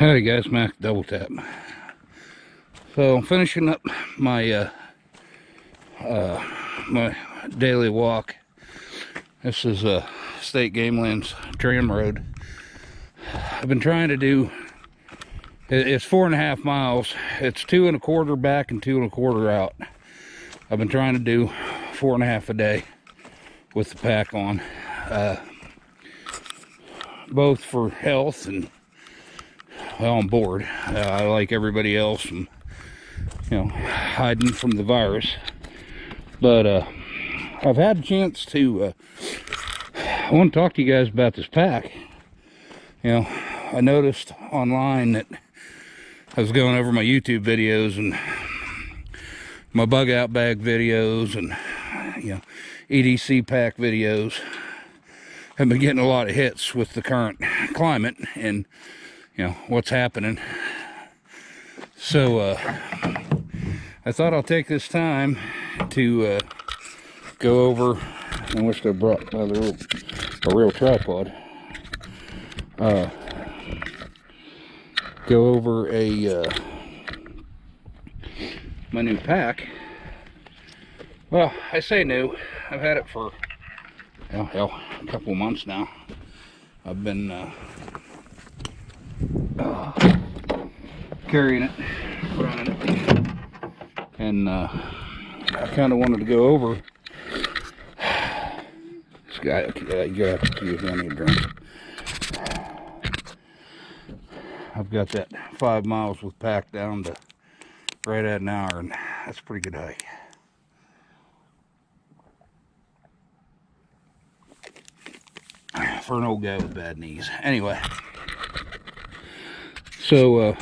Howdy guys, Mac Double Tap. So I'm finishing up my my daily walk. This is State Game Lands Tram Road. I've been trying to do, it's 4.5 miles. It's 2 1/4 back and 2 1/4 out. I've been trying to do 4.5 a day with the pack on, both for health and, well, I'm bored. I, like everybody else, am, hiding from the virus. But I've had a chance to, I want to talk to you guys about this pack. I noticed online that I was going over my YouTube videos and my bug out bag videos and, EDC pack videos. I've been getting a lot of hits with the current climate and what's happening. So I thought I'll take this time to go over. I wish they brought a real tripod. Go over my new pack. Well, I say new. I've had it for a couple months now. I've been carrying it, running it, and I kind of wanted to go over. This guy, you gotta have to excuse me, I need a drink. I've got that 5 miles with pack down to right at an hour, and that's a pretty good hike. For an old guy with bad knees. Anyway, so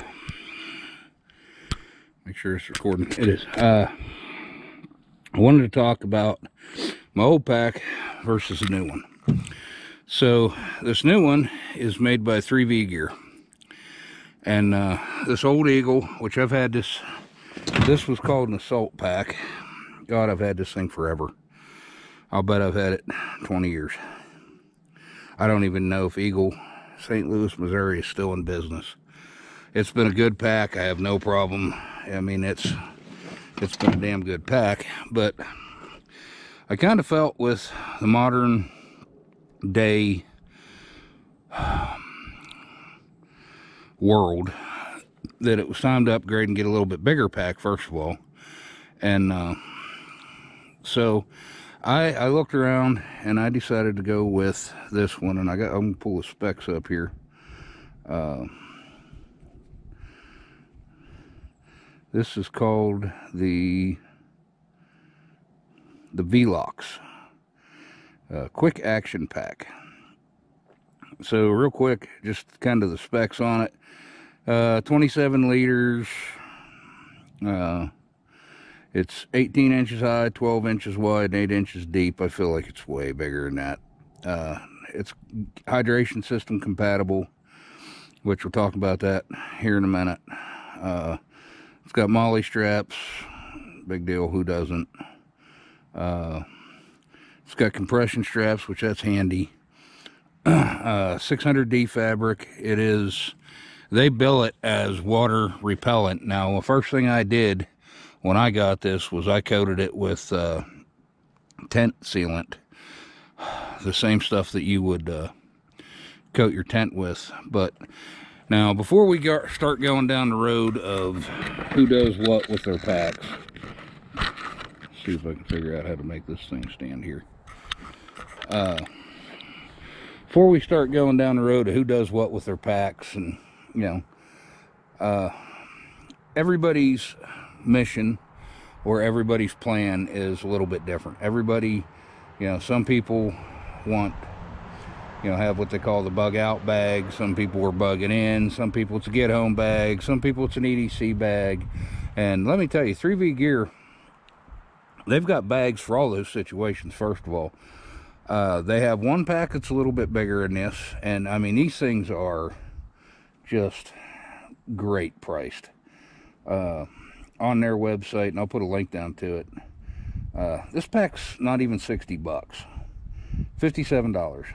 make sure it's recording. It is. I wanted to talk about my old pack versus a new one. So this new one is made by 3V Gear, and this old Eagle, which I've had this was called an assault pack. God, I've had this thing forever. I'll bet I've had it 20 years. I don't even know if Eagle, St. Louis, Missouri is still in business. It's been a good pack. I have no problem. I mean, it's been a damn good pack, but I kind of felt with the modern day world that it was time to upgrade and get a little bit bigger pack, first of all. And so I looked around and I decided to go with this one, and I'm gonna pull the specs up here. This is called the Velox quick action pack. So real quick, just kind of the specs on it. 27 liters. It's 18 inches high, 12 inches wide, and 8 inches deep. I feel like it's way bigger than that. It's hydration system compatible, which we'll talk about that here in a minute. It's got molly straps. Big deal, who doesn't? It's got compression straps, which that's handy. 600D fabric. It is, they bill it as water repellent. Now, the first thing I did when I got this was I coated it with tent sealant, the same stuff that you would coat your tent with. But now, before we start going down the road of who does what with their packs, let's see if I can figure out how to make this thing stand here. Before we start going down the road of who does what with their packs, and everybody's mission or everybody's plan is a little bit different. Everybody, some people want, have what they call the bug out bag. Some people are bugging in. Some people it's a get home bag. Some people it's an EDC bag. And let me tell you, 3V Gear, they've got bags for all those situations. First of all, they have one pack that's a little bit bigger than this, and I mean, these things are just great priced. On their website, and I'll put a link down to it. This pack's not even $60, $57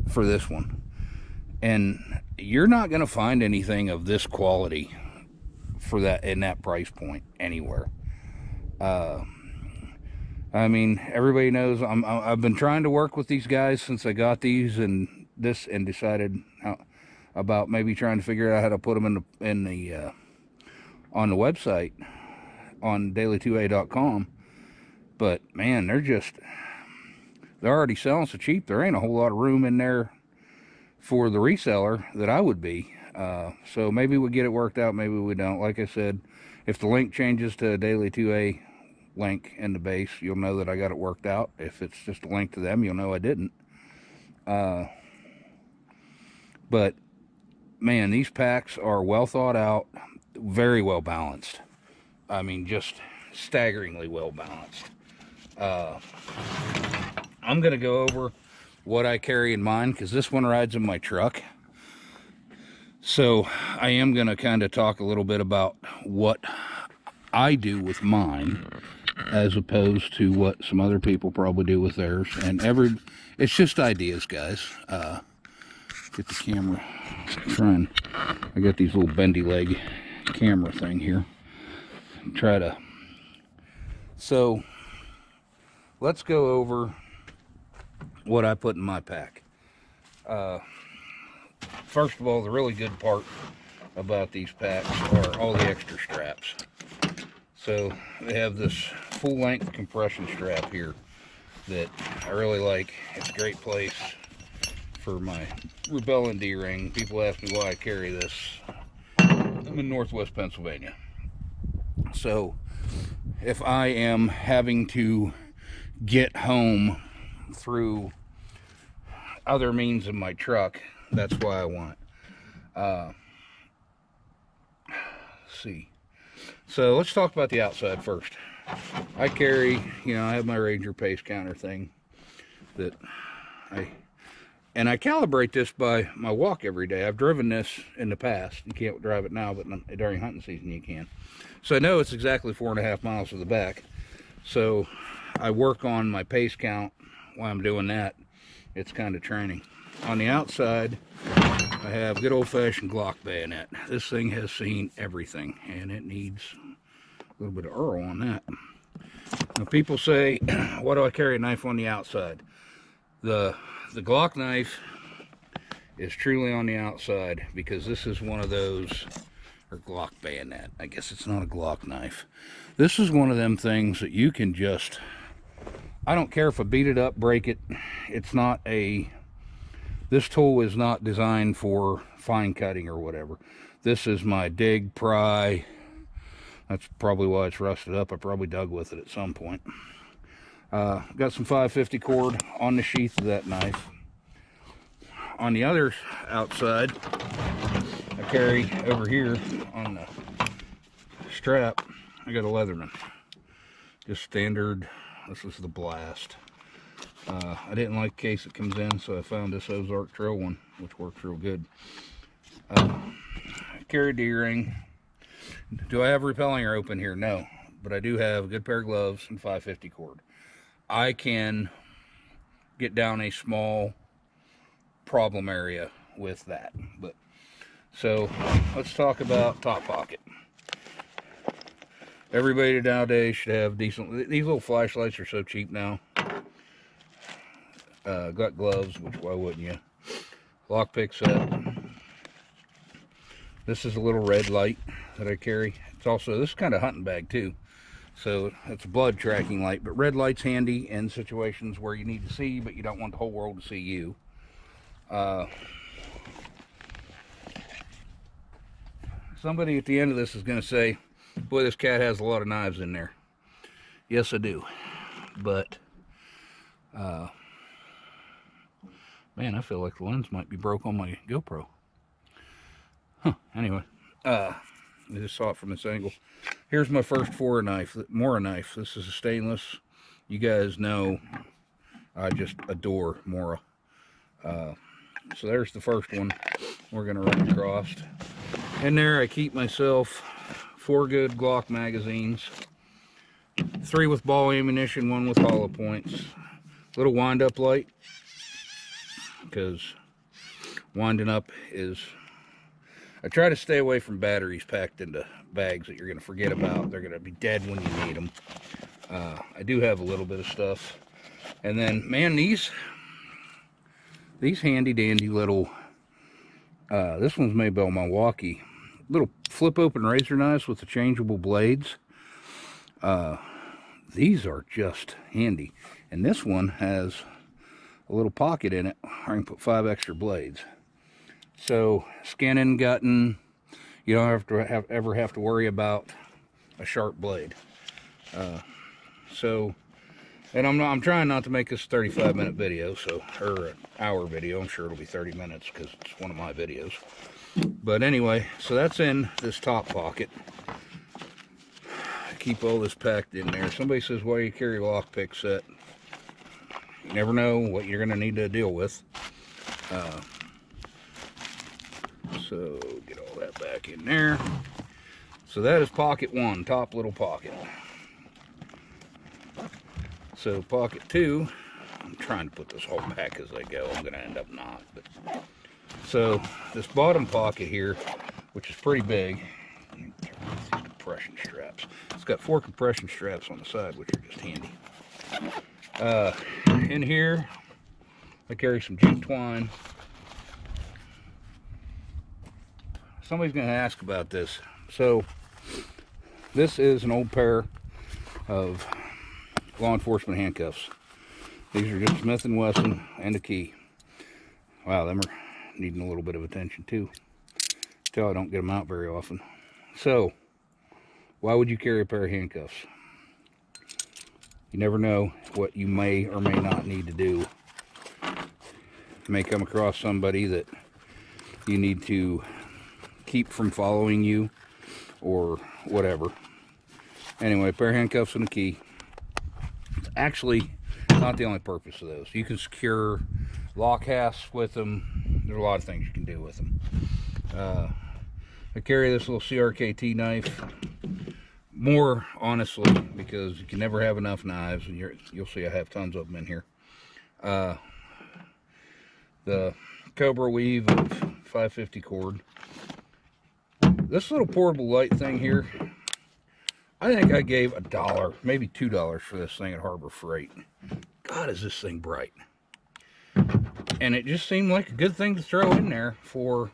for this one. And you're not going to find anything of this quality for that in that price point anywhere. I mean, everybody knows I've been trying to work with these guys since I got these and decided about maybe trying to figure out how to put them on the website on daily2a.com. But man, they're already selling so cheap. There ain't a whole lot of room in there for the reseller that I would be. So maybe we get it worked out, maybe we don't. Like I said, if the link changes to a Daily 2A link in the base, you'll know that I got it worked out. If it's just a link to them, you'll know I didn't. But man, these packs are well thought out, very well balanced. I mean, just staggeringly well balanced. I'm gonna go over what I carry in mine, because this one rides in my truck. So I am going to kind of talk a little bit about what I do with mine, as opposed to what some other people probably do with theirs. And it's just ideas, guys. Get the camera. I got these little bendy leg camera thing here. So let's go over what I put in my pack. First of all, the really good part about these packs are all the extra straps. So they have this full-length compression strap here that I really like. It's a great place for my Rebellion D-ring. People ask me why I carry this. I'm in Northwest Pennsylvania. So if I am having to get home through other means in my truck, that's why I want it. Let's see. So let's talk about the outside first. I carry, I have my Ranger pace counter thing that I calibrate this by my walk every day. I've driven this in the past. You can't drive it now, but during hunting season you can. So I know it's exactly 4.5 miles to the back. So I work on my pace count while I'm doing that. It's kind of training. On the outside, I have good old-fashioned Glock bayonet. This thing has seen everything, and it needs a little bit of Earl on that. Now, people say, why do I carry a knife on the outside? The Glock knife is truly on the outside because this is one of those, or Glock bayonet. I guess it's not a Glock knife. This is one of them things that you can just, I don't care if I beat it up, break it. It's not this tool is not designed for fine cutting or whatever. This is my dig, pry. That's probably why it's rusted up. I probably dug with it at some point. Got some 550 cord on the sheath of that knife. On the other outside, I carry over here on the strap, I got a Leatherman. Just standard. This is the Blast. I didn't like the case it comes in, so I found this Ozark Trail one, which works real good. I carry a D-ring. Do I have repelling or open here? No, but I do have a good pair of gloves and 550 cord. I can get down a small problem area with that. So let's talk about top pocket. Everybody nowadays should have decent. These little flashlights are so cheap now. Got gloves, which why wouldn't you? Lockpick set. This is a little red light that I carry. It's also, this is kind of hunting bag too. So it's a blood tracking light, but red light's handy in situations where you need to see, but you don't want the whole world to see you. Somebody at the end of this is going to say, boy, this cat has a lot of knives in there. Yes, I do. But, man, I feel like the lens might be broke on my GoPro. Anyway, I just saw it from this angle. Here's my first Mora knife. This is a stainless. You guys know I just adore Mora. So there's the first one we're going to run across. In there I keep myself 4 good Glock magazines. 3 with ball ammunition, 1 with hollow points. Little wind-up light, because winding up is I try to stay away from batteries packed into bags that you're going to forget about. They're going to be dead when you need them. I do have a little bit of stuff. And then, man, these handy dandy little, this one's made by Milwaukee. Little flip open razor knives with the changeable blades. These are just handy. And this one has a little pocket in it where I can put 5 extra blades. So skinning, gutting, you don't ever have to worry about a sharp blade. And I'm trying not to make this a 35-minute video, or an hour video. I'm sure it'll be 30 minutes because it's one of my videos. But anyway, so that's in this top pocket. Keep all this packed in there. Somebody says, why do you carry a lockpick set? You never know what you're going to need to deal with. So get all that back in there. So that is pocket 1, top little pocket. So pocket 2, I'm trying to put this whole back as I go. I'm going to end up not. But so this bottom pocket here, which is pretty big, these compression straps. It's got 4 compression straps on the side, which are just handy. In here, I carry some jute twine. Somebody's going to ask about this. So this is an old pair of law enforcement handcuffs. These are just Smith & Wesson and a key. Wow, them are needing a little bit of attention too. Tell I don't get them out very often. So, why would you carry a pair of handcuffs? You never know what you may or may not need to do. You may come across somebody that you need to keep from following you or whatever. Anyway, a pair of handcuffs and a key. It's actually not the only purpose of those. You can secure lock hasps with them. There's a lot of things you can do with them. I carry this little CRKT knife more honestly because you can never have enough knives, and you'll see I have tons of them in here. The Cobra weave of 550 cord. This little portable light thing here, I think I gave $1, maybe $2 for this thing at Harbor Freight. God, is this thing bright. And it just seemed like a good thing to throw in there for,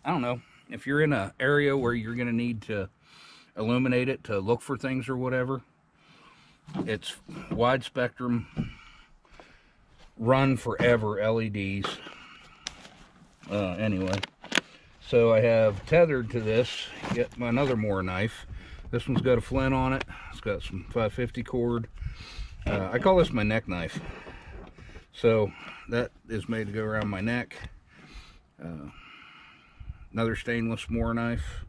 I don't know, if you're in an area where you're going to need to illuminate it to look for things or whatever. It's wide spectrum, run forever LEDs. Anyway, so I have tethered to this yet another Moore knife. This one's got a flint on it. It's got some 550 cord. I call this my neck knife. So that is made to go around my neck. Another stainless Moore knife.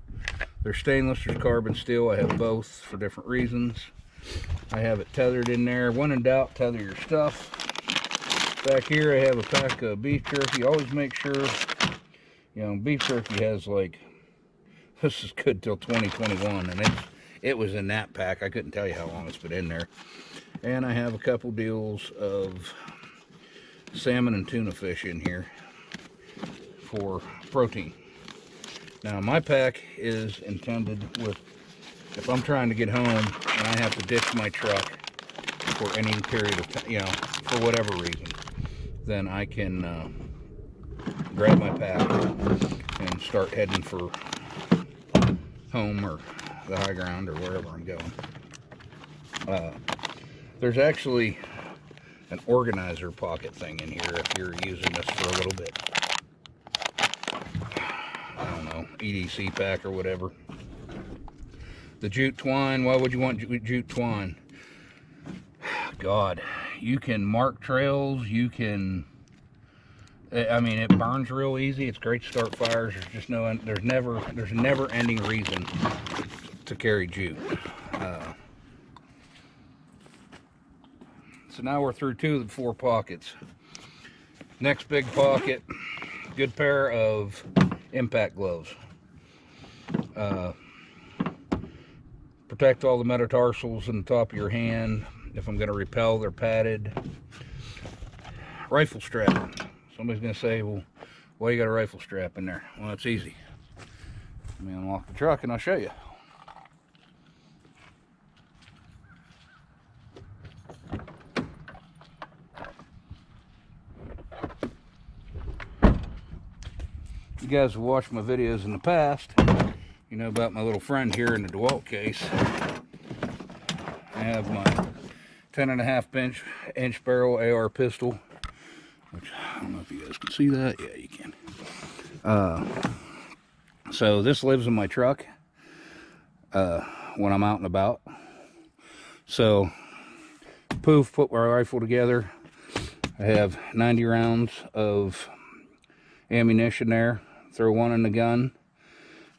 There's stainless, there's carbon steel. I have both for different reasons. I have it tethered in there. When in doubt, tether your stuff. Back here I have a pack of beef jerky. Always make sure, you know, beef jerky has like, this is good till 2021, and it was in that pack. I couldn't tell you how long it's been in there. And I have a couple deals of salmon and tuna fish in here for protein. Now my pack is intended with, if I'm trying to get home and I have to ditch my truck for any period of time, you know, for whatever reason, then I can grab my pack and start heading for home or the high ground or wherever I'm going. There's actually an organizer pocket thing in here if you're using this for a little bit. I don't know, EDC pack or whatever. The jute twine, why would you want jute twine? God, you can mark trails, you can, I mean, it burns real easy. It's great to start fires. There's just no, there's a never ending reason to carry jute. So now we're through 2 of the 4 pockets. Next big pocket, good pair of impact gloves. Protect all the metatarsals in the top of your hand. If I'm going to rappel, they're padded. Rifle strap. Somebody's going to say, well, why you got a rifle strap in there? Well, it's easy. Let me unlock the truck and I'll show you. You guys have watched my videos in the past. You know about my little friend here in the DeWalt case. I have my 10.5 inch barrel AR pistol, which I don't know if you guys can see that. Yeah, you can. So this lives in my truck when I'm out and about. So poof, put my rifle together. I have 90 rounds of ammunition there. Throw one in the gun,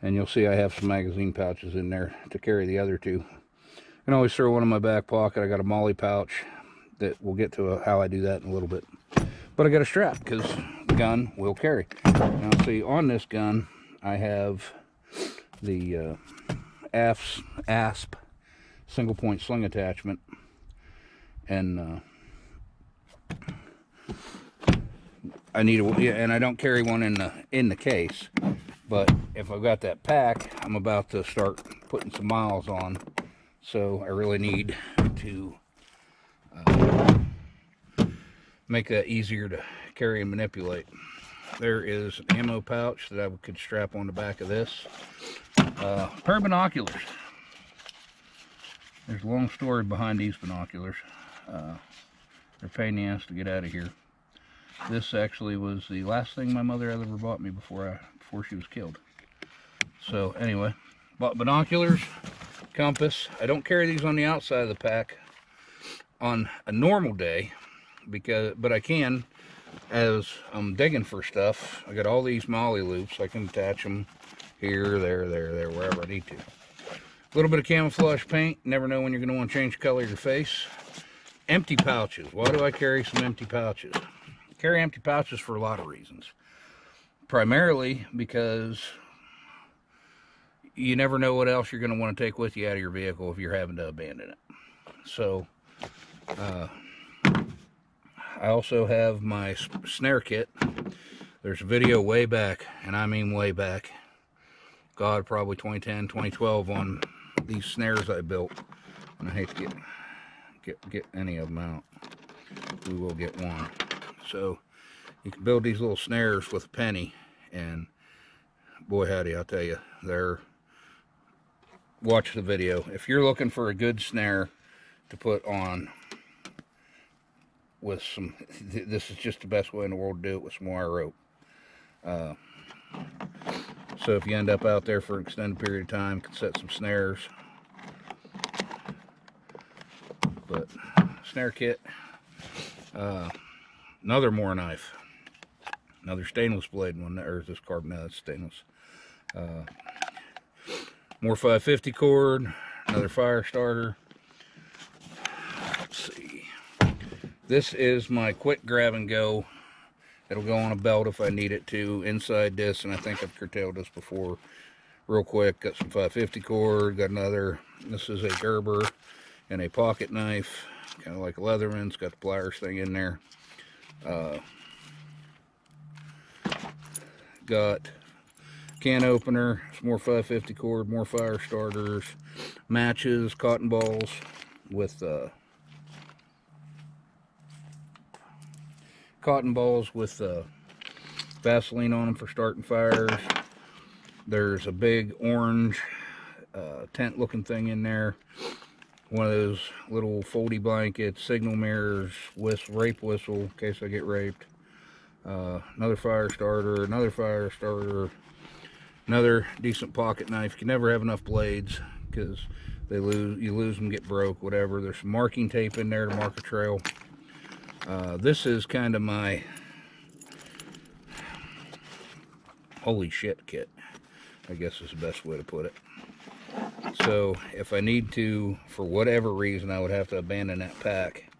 and you'll see I have some magazine pouches in there to carry the other two. I can always throw one in my back pocket. I got a molly pouch that we'll get to how I do that in a little bit. But I got a strap because the gun will carry. Now see, on this gun I have the ASP single point sling attachment, and I need and I don't carry one in the case, but if I've got that pack, I'm about to start putting some miles on, so I really need to make that easier to carry and manipulate. There is an ammo pouch that I could strap on the back of this. Pair of binoculars. There's a long story behind these binoculars. They're pain in the ass to get out of here. This actually was the last thing my mother ever bought me before she was killed. So anyway, bought binoculars, compass. I don't carry these on the outside of the pack on a normal day, but I can as I'm digging for stuff. I got all these molly loops. I can attach them here, there, wherever I need to. A little bit of camouflage paint. Never know when you're going to want to change the color of your face. Empty pouches. Why do I carry some empty pouches? I carry empty pouches for a lot of reasons. Primarily because you never know what else you're going to want to take with you out of your vehicle if you're having to abandon it. So, I also have my snare kit. There's a video way back, and I mean way back, God, probably 2010, 2012, on these snares I built. And I hate to get any of them out. We will get one. So you can build these little snares with a penny, and boy howdy, I'll tell you, watch the video. If you're looking for a good snare to put on with some, this is just the best way in the world to do it, with some wire rope. So if you end up out there for an extended period of time, you can set some snares. But snare kit, another more knife, another stainless blade one, or is this carbon? No, it's stainless. More 550 cord, another fire starter. Let's see. This is my quick grab and go. It'll go on a belt if I need it to. Inside this, and I think I've curtailed this before. Real quick, got some 550 cord, got another. This is a Gerber and a pocket knife, kind of like a Leatherman's. Got the pliers thing in there. Got can opener, some more 550 cord, more fire starters, matches, cotton balls with Vaseline on them for starting fires. There's a big orange tent looking thing in there. One of those little foldy blankets, signal mirrors, rape whistle in case I get raped. Another fire starter, another decent pocket knife. You can never have enough blades because you lose them, get broke, whatever. There's some marking tape in there to mark a trail. This is kind of my holy shit kit, I guess is the best way to put it. So if I need to, for whatever reason, I would have to abandon that pack,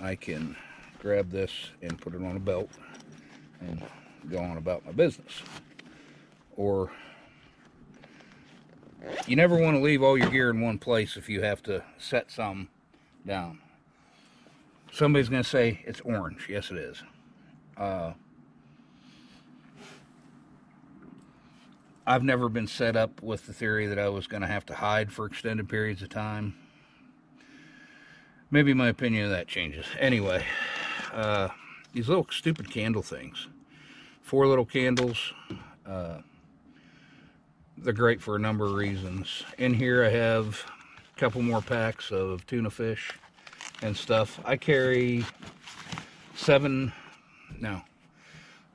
I can grab this and put it on a belt and go on about my business. Or you never want to leave all your gear in one place if you have to set some down. Somebody's going to say it's orange. Yes, it is. I've never been set up with the theory that I was going to have to hide for extended periods of time. Maybe my opinion of that changes. Anyway, these little stupid candle things. 4 little candles. They're great for a number of reasons. In here I have a couple more packs of tuna fish and stuff. I carry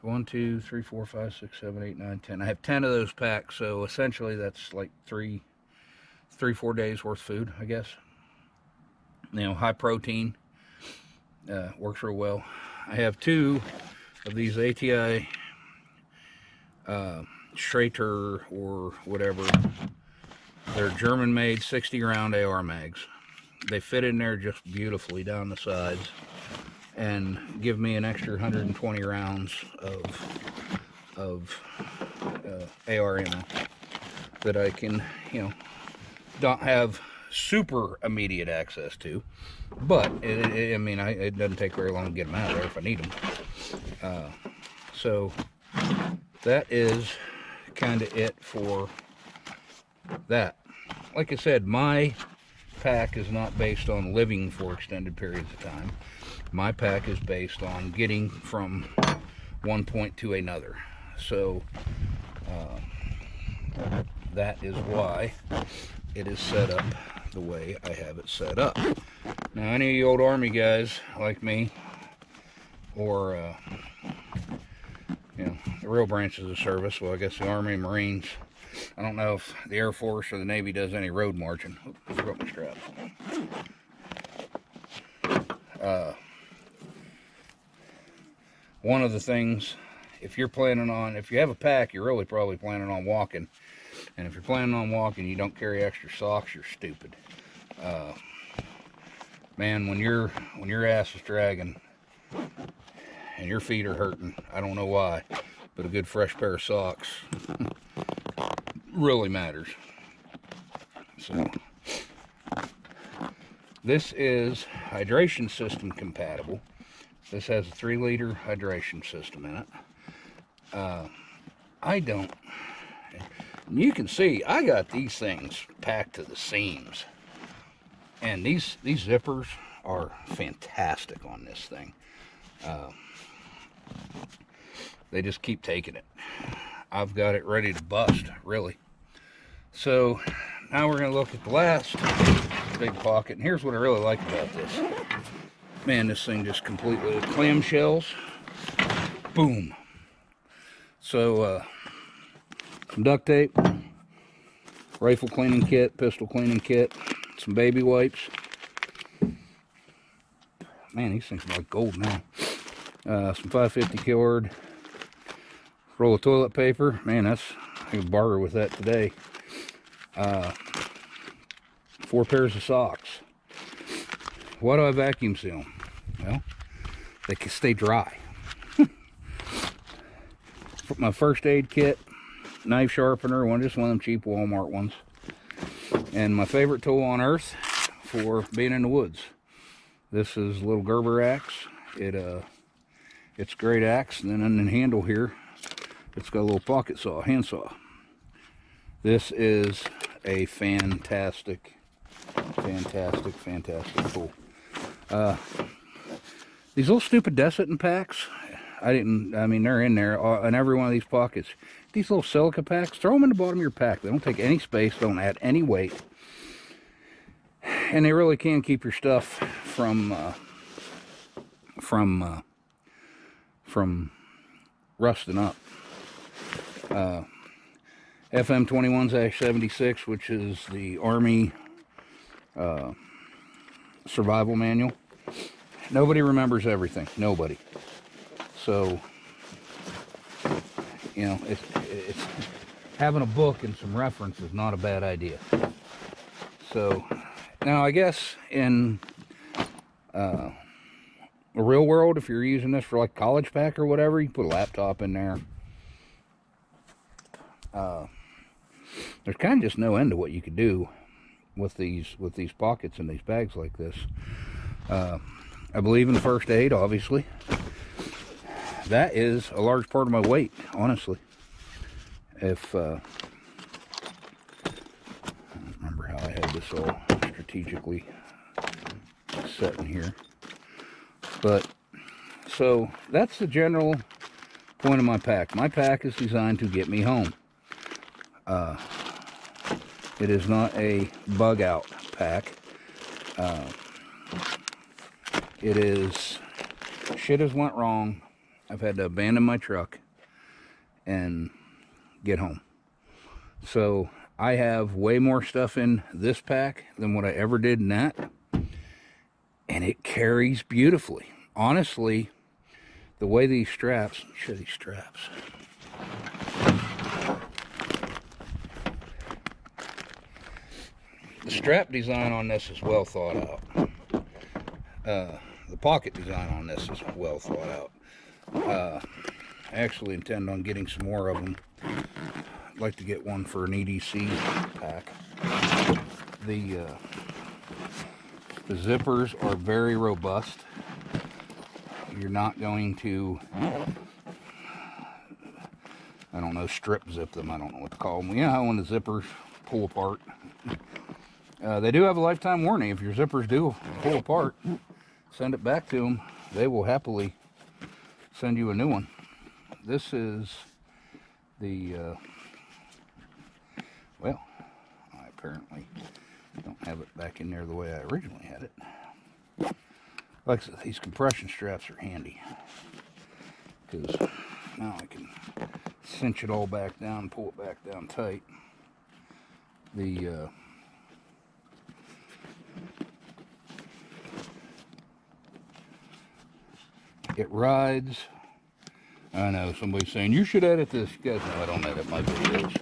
1, 2, 3, 4, 5, 6, 7, 8, 9, 10. I have 10 of those packs, so essentially that's like 4 days worth of food, I guess. You know, high protein, works real well. I have 2 of these ATI Schrader or whatever. They're German-made 60-round AR mags. They fit in there just beautifully down the sides and give me an extra 120 rounds of AR ammo that I can, you know, don't have super immediate access to, but I mean, it doesn't take very long to get them out of there if I need them. So that is kind of it for that. Like I said, my pack is not based on living for extended periods of time. My pack is based on getting from one point to another. So that is why it is set up the way I have it set up. Now, any of you old Army guys like me, or you know, the real branches of service, well, I guess the Army and Marines, I don't know if the Air Force or the Navy does any road marching. Oops, I forgot my strap. One of the things, if you have a pack, you're really probably planning on walking. And if you're planning on walking, you don't carry extra socks, you're stupid. Man, when your ass is dragging and your feet are hurting, I don't know why, but a good fresh pair of socks really matters. So this is hydration system compatible. This has a 3-liter hydration system in it. You can see I got these things packed to the seams, and these zippers are fantastic on this thing. They just keep taking it. I've got it ready to bust, really. So now we're going to look at the last big pocket, and here's what I really like about this. Man, this thing just completely clamshells. Boom. So some duct tape, rifle cleaning kit, pistol cleaning kit, some baby wipes. Man, these things are like gold now. Some 550 cord, roll of toilet paper. Man, I can barter with that today. 4 pairs of socks. Why do I vacuum seal them? Well, they can stay dry. My first aid kit, knife sharpener, just one of them cheap Walmart ones. And my favorite tool on earth for being in the woods. This is a little Gerber axe. It's a great axe, and then on the handle here, it's got a little pocket saw, hand saw. This is a fantastic tool. These little stupid Desitin packs, I mean, they're in there, in every one of these pockets. These little silica packs, throw them in the bottom of your pack. They don't take any space, don't add any weight. And they really can keep your stuff from rusting up. FM 21-76, which is the Army survival manual. Nobody remembers everything. Nobody. So, you know, it's having a book and some reference is not a bad idea. So, now I guess in the real world, if you're using this for like college pack or whatever, you put a laptop in there. There's kind of just no end to what you could do with these pockets and these bags like this. I believe in first aid, obviously. that is a large part of my weight, honestly. If I don't remember how I had this all strategically set in here, but so that's the general point of my pack. My pack is designed to get me home. It is not a bug out pack. It is, shit has went wrong. I've had to abandon my truck and get home. So I have way more stuff in this pack than what I ever did in that. And it carries beautifully. Honestly, the way these straps, let me show these straps. The strap design on this is well thought out. The pocket design on this is well thought out. I actually intend on getting some more of them. I'd like to get one for an EDC pack. The zippers are very robust. You're not going to, I don't know, strip zip them. I don't know what to call them. You know how when the zippers pull apart? They do have a lifetime warranty. If your zippers do pull apart, send it back to them. They will happily send you a new one. This is the, well, I apparently don't have it back in there the way I originally had it. Like I said, these compression straps are handy, because now I can cinch it all back down, pull it back down tight. The it rides. I know somebody's saying you should edit this. You guys know I don't edit my videos.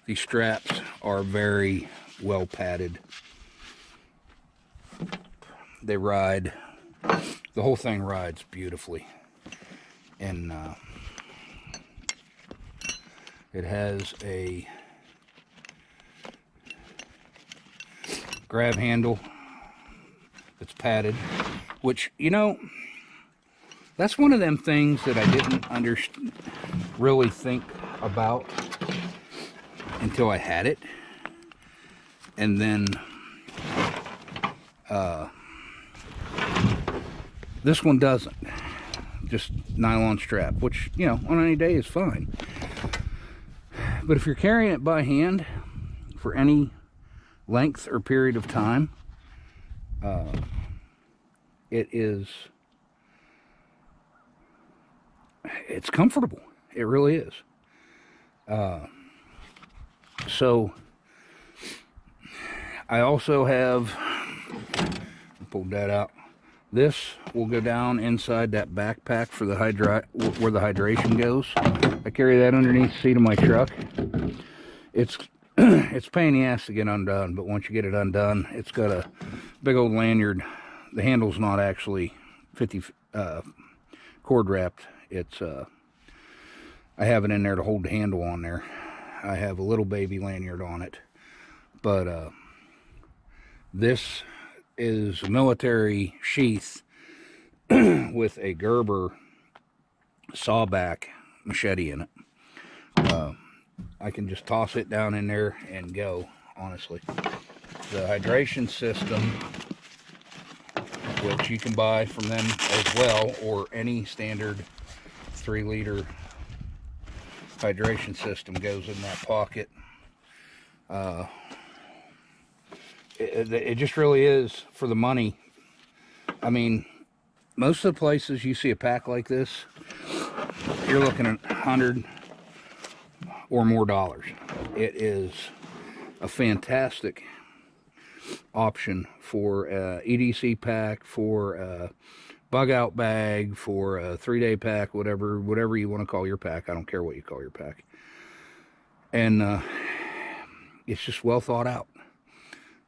These straps are very well padded. They ride, the whole thing rides beautifully. And it has a grab handle that's padded, which, you know, that's one of them things that I didn't really think about until I had it. And then this one doesn't. Just nylon strap, which, you know, on any day is fine. But if you're carrying it by hand for any length or period of time, it's comfortable. It really is. So I also have, pulled that out. This will go down inside that backpack for the where the hydration goes. I carry that underneath the seat of my truck. It's it's a pain in the ass to get undone, but once you get it undone, it's got a big old lanyard. The handle's not actually 50 cord wrapped. It's I have it in there to hold the handle on there. I have a little baby lanyard on it, but this is a military sheath with a Gerber sawback machete in it. I can just toss it down in there and go, honestly. The hydration system, which you can buy from them as well, or any standard 3-liter hydration system, goes in that pocket. It just really is for the money. I mean, most of the places you see a pack like this, you're looking at $100 or more dollars. It is a fantastic option for a EDC pack, for a bug out bag, for a 3-day pack, whatever you want to call your pack. I don't care what you call your pack. And it's just well thought out.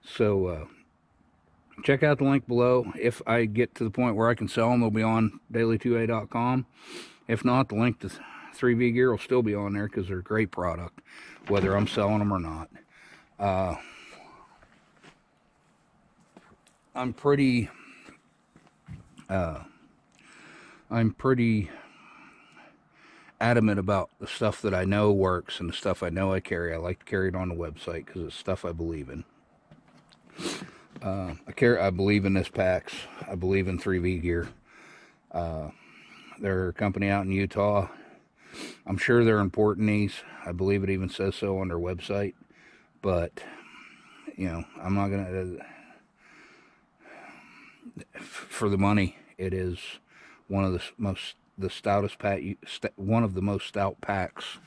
So check out the link below. If I get to the point where I can sell them, they'll be on daily2a.com. If not, the link to 3V Gear will still be on there because they're a great product, whether I'm selling them or not. I'm pretty adamant about the stuff that I know works and the stuff I know I carry. I like to carry it on the website because it's stuff I believe in. I believe in this packs. I believe in 3V Gear. They're a company out in Utah. I'm sure they're importing these. I believe it even says so on their website. But, you know, I'm not going to... For the money, it is one of the stoutest pack, one of the most stout packs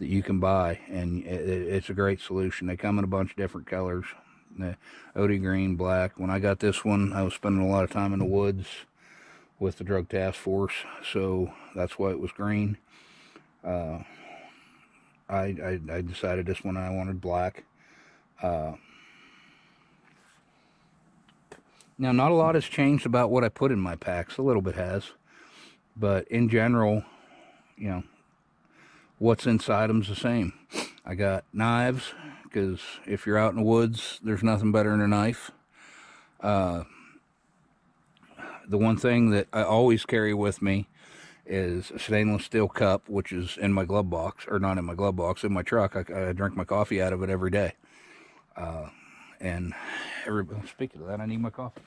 that you can buy, and it's a great solution. They come in a bunch of different colors, OD green, black. When I got this one, I was spending a lot of time in the woods with the drug task force, so that's why it was green. I decided this one I wanted black. Now, not a lot has changed about what I put in my packs. A little bit has. But in general, you know, what's inside them's the same. I got knives, because if you're out in the woods, there's nothing better than a knife. The one thing that I always carry with me is a stainless steel cup, which is in my glove box, or not in my glove box, in my truck. I drink my coffee out of it every day. And speaking of that, I need my coffee.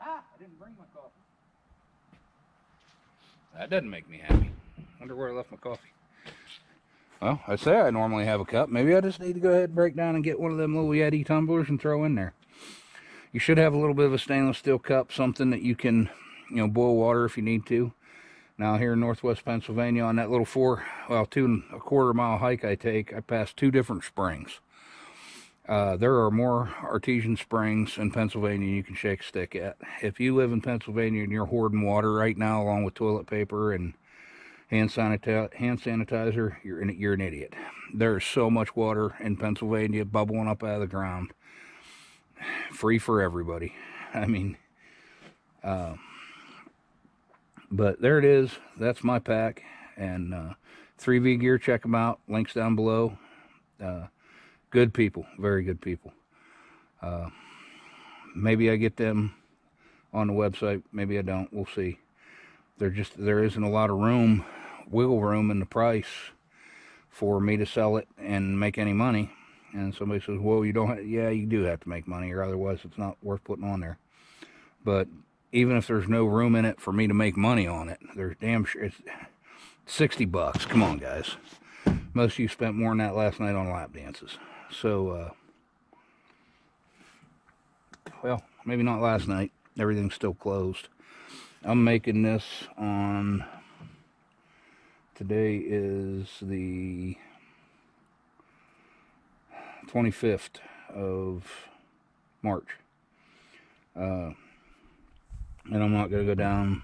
I didn't bring my coffee. That doesn't make me happy. Wonder where I left my coffee. Well, I say I normally have a cup. Maybe I just need to go ahead and break down and get one of them little Yeti tumblers and throw in there. You should have a little bit of a stainless steel cup, something that you can, you know, boil water if you need to. Now here in northwest Pennsylvania, on that little 2.25 mile hike I take, I pass 2 different springs. There are more artesian springs in Pennsylvania you can shake a stick at. If you live in Pennsylvania and you're hoarding water right now along with toilet paper and hand sanitizer, you're an idiot. There's so much water in Pennsylvania bubbling up out of the ground. Free for everybody. I mean, but there it is. That's my pack. And 3V Gear, check them out. Links down below. Good people. Very good people. Maybe I get them on the website. Maybe I don't. We'll see. There isn't a lot of wiggle room in the price for me to sell it and make any money. And somebody says, well, you don't have, yeah, you do have to make money, or otherwise it's not worth putting on there. But even if there's no room in it for me to make money on it, there's damn sure it's $60. Come on, guys. Most of you spent more than that last night on lap dances. So, well, maybe not last night. Everything's still closed. I'm making this on, today is the 25th of March. And I'm not going to go down.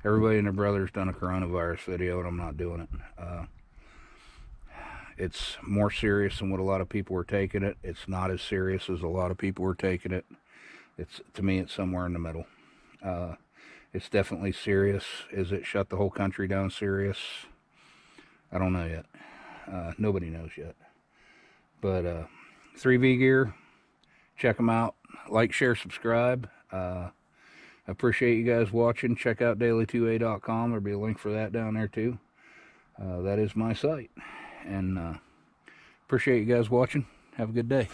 Everybody and their brother's done a coronavirus video, and I'm not doing it. It's more serious than what a lot of people are taking it. It's not as serious as a lot of people are taking it. To me, it's somewhere in the middle. It's definitely serious. Is it shut the whole country down serious? I don't know yet. Nobody knows yet. But 3V Gear, check them out. Like, share, subscribe. I appreciate you guys watching. Check out daily2a.com. There'll be a link for that down there too. That is my site. And appreciate you guys watching. Have a good day.